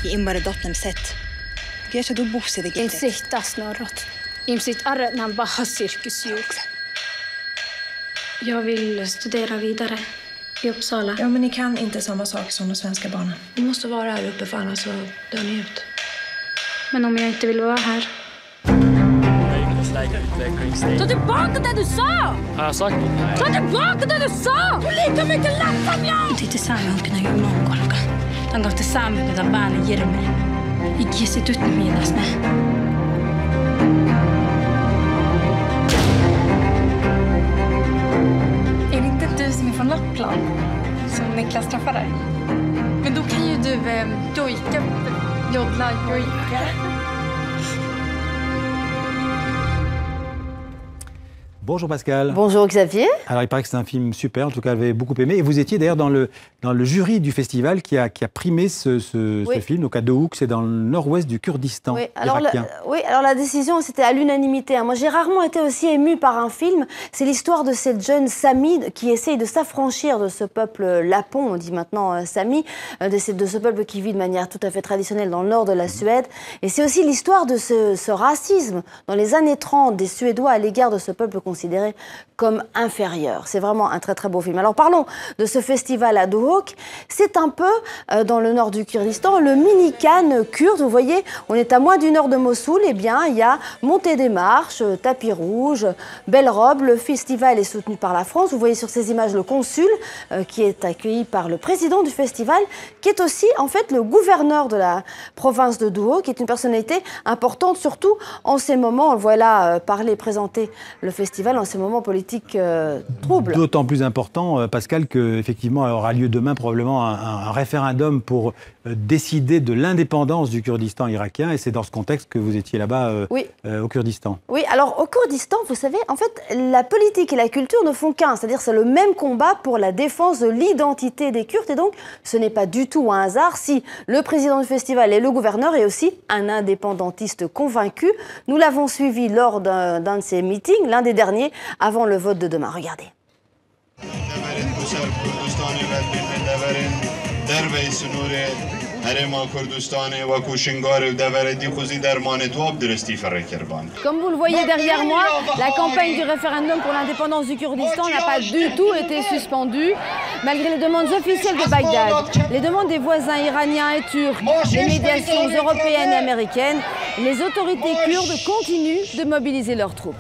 يمر دوتنا مسات جيش دول بوسة دقيقة إمسيت تاسنارات إمسيت أردنا بها cirkusdjur. Jag vill studera vidare i Uppsala. Ja, men ni kan inte samma sak som de svenska barnen. Ni måste vara här uppe för annars så dör ni ut. Men om jag inte vill vara här? Ta tillbaka det du sa! Har jag sagt? Ta tillbaka det du sa! Du är lika mycket lapp som jag! انتي تسامي ممكن يوم نقولك تنقر تسامي بدل بان يرمي يجي ستوت من ناسنا Är det inte du som är från Lappland som Niklas träffade? Men då kan ju du jojka, joddla, jojka. Bonjour Pascal. Bonjour Xavier. Alors il paraît que c'est un film super, en tout cas j'avais beaucoup aimé. Et vous étiez d'ailleurs dans le jury du festival qui a primé ce film, donc à Dohuk, c'est dans le nord-ouest du Kurdistan irakien. Alors la décision c'était à l'unanimité. Moi j'ai rarement été aussi émue par un film. C'est l'histoire de cette jeune Sami qui essaye de s'affranchir de ce peuple lapon, on dit maintenant Sami, de ce peuple qui vit de manière tout à fait traditionnelle dans le nord de la Suède. Et c'est aussi l'histoire de ce racisme dans les années 30 des Suédois à l'égard de ce peuple considéré comme inférieur. C'est vraiment un très très beau film. Alors parlons de ce festival à Dohuk. C'est un peu dans le nord du Kurdistan, le mini-Cannes kurde. Vous voyez, on est à moins d'une heure de Mossoul. Eh bien, il y a montée des marches, tapis rouge, belle robe. Le festival est soutenu par la France. Vous voyez sur ces images le consul qui est accueilli par le président du festival, qui est aussi en fait le gouverneur de la province de Dohuk, qui est une personnalité importante, surtout en ces moments. On le voit là parler, présenter le festival en ces moments politiques troubles. D'autant plus important, Pascal, qu'effectivement aura lieu demain probablement un référendum pour décider de l'indépendance du Kurdistan irakien. Et c'est dans ce contexte que vous étiez là-bas au Kurdistan. Oui, alors au Kurdistan, vous savez, en fait, la politique et la culture ne font qu'un. C'est-à-dire c'est le même combat pour la défense de l'identité des Kurdes. Et donc, ce n'est pas du tout un hasard si le président du festival et le gouverneur est aussi un indépendantiste convaincu. Nous l'avons suivi lors d'un de ces meetings, l'un des derniers, avant le vote de demain. Regardez. Comme vous le voyez derrière moi, la campagne du référendum pour l'indépendance du Kurdistan n'a pas du tout été suspendue, malgré les demandes officielles de Bagdad, les demandes des voisins iraniens et turcs, les médiations européennes et américaines. Les autorités kurdes continuent de mobiliser leurs troupes.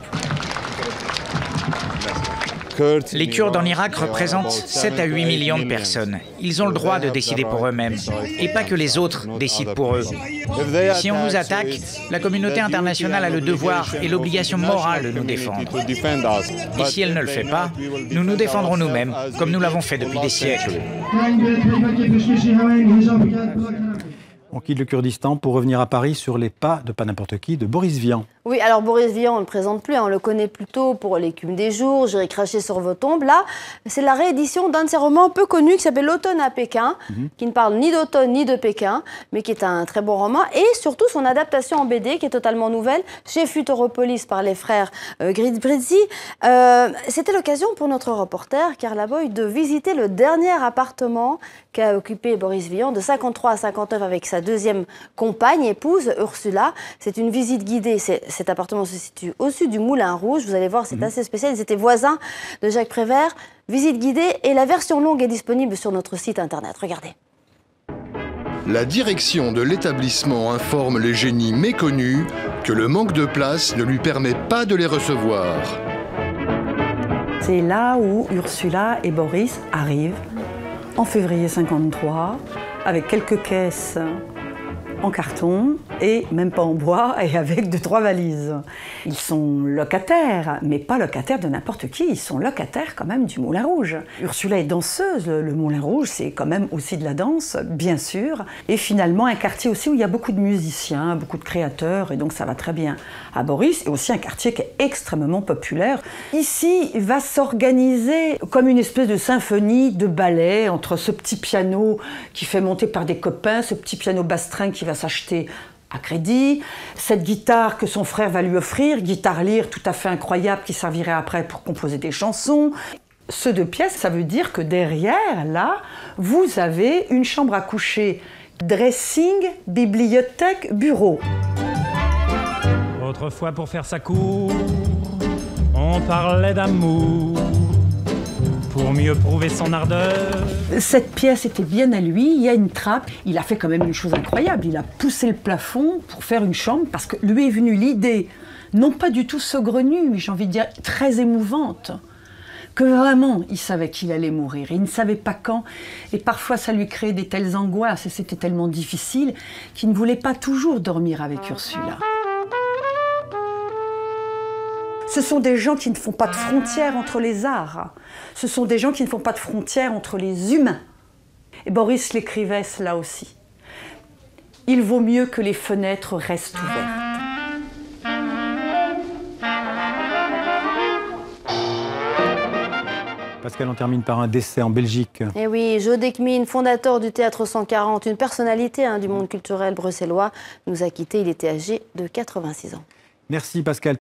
Les Kurdes en Irak représentent 7 à 8 millions de personnes. Ils ont le droit de décider pour eux-mêmes, et pas que les autres décident pour eux. Si on nous attaque, la communauté internationale a le devoir et l'obligation morale de nous défendre. Et si elle ne le fait pas, nous nous défendrons nous-mêmes, comme nous l'avons fait depuis des siècles. On quitte le Kurdistan pour revenir à Paris sur les pas de pas n'importe qui de Boris Vian. Oui, alors Boris Vian, on ne le présente plus, on le connaît plutôt pour L'écume des jours, J'irai cracher sur vos tombes. Là, c'est la réédition d'un de ses romans peu connus qui s'appelle L'automne à Pékin, qui ne parle ni d'automne ni de Pékin, mais qui est un très bon roman. Et surtout son adaptation en BD qui est totalement nouvelle, chez Futuropolis par les frères Gridbrizzi. C'était l'occasion pour notre reporter, Carla Boy, de visiter le dernier appartement qu'a occupé Boris Vian, de 53 à 59 avec sa deuxième compagne, épouse, Ursula. C'est une visite guidée. Cet appartement se situe au sud du Moulin Rouge. Vous allez voir, c'est assez spécial. Ils étaient voisins de Jacques Prévert. Visite guidée et la version longue est disponible sur notre site internet. Regardez. La direction de l'établissement informe les génies méconnus que le manque de place ne lui permet pas de les recevoir. C'est là où Ursula et Boris arrivent en février 53 avec quelques caisses en carton et même pas en bois et avec 2-3 valises. Ils sont locataires, mais pas locataires de n'importe qui, ils sont locataires quand même du Moulin Rouge. Ursula est danseuse, le Moulin Rouge c'est quand même aussi de la danse, bien sûr. Et finalement un quartier aussi où il y a beaucoup de musiciens, beaucoup de créateurs et donc ça va très bien à Boris. Et aussi un quartier qui est extrêmement populaire. Ici il va s'organiser comme une espèce de symphonie de ballet entre ce petit piano qui fait monter par des copains, ce petit piano bastring qui va s'acheter à crédit, cette guitare que son frère va lui offrir, guitare lyre tout à fait incroyable qui servirait après pour composer des chansons. Ce 2 pièces, ça veut dire que derrière, là, vous avez une chambre à coucher Dressing, bibliothèque, bureau. Autrefois, pour faire sa cour, on parlait d'amour, pour mieux prouver son ardeur. Cette pièce était bien à lui, il y a une trappe. Il a fait quand même une chose incroyable, il a poussé le plafond pour faire une chambre, parce que lui est venue l'idée, non pas du tout saugrenue, mais j'ai envie de dire très émouvante, que vraiment, il savait qu'il allait mourir. Il ne savait pas quand. Et parfois, ça lui créait des telles angoisses, et c'était tellement difficile, qu'il ne voulait pas toujours dormir avec Ursula. Ce sont des gens qui ne font pas de frontières entre les arts. Ce sont des gens qui ne font pas de frontières entre les humains. Et Boris l'écrivait cela aussi. Il vaut mieux que les fenêtres restent ouvertes. Pascal, on termine par un décès en Belgique. Eh oui, Joe Ekmin, fondateur du Théâtre 140, une personnalité du monde culturel bruxellois, nous a quittés. Il était âgé de 86 ans. Merci Pascal.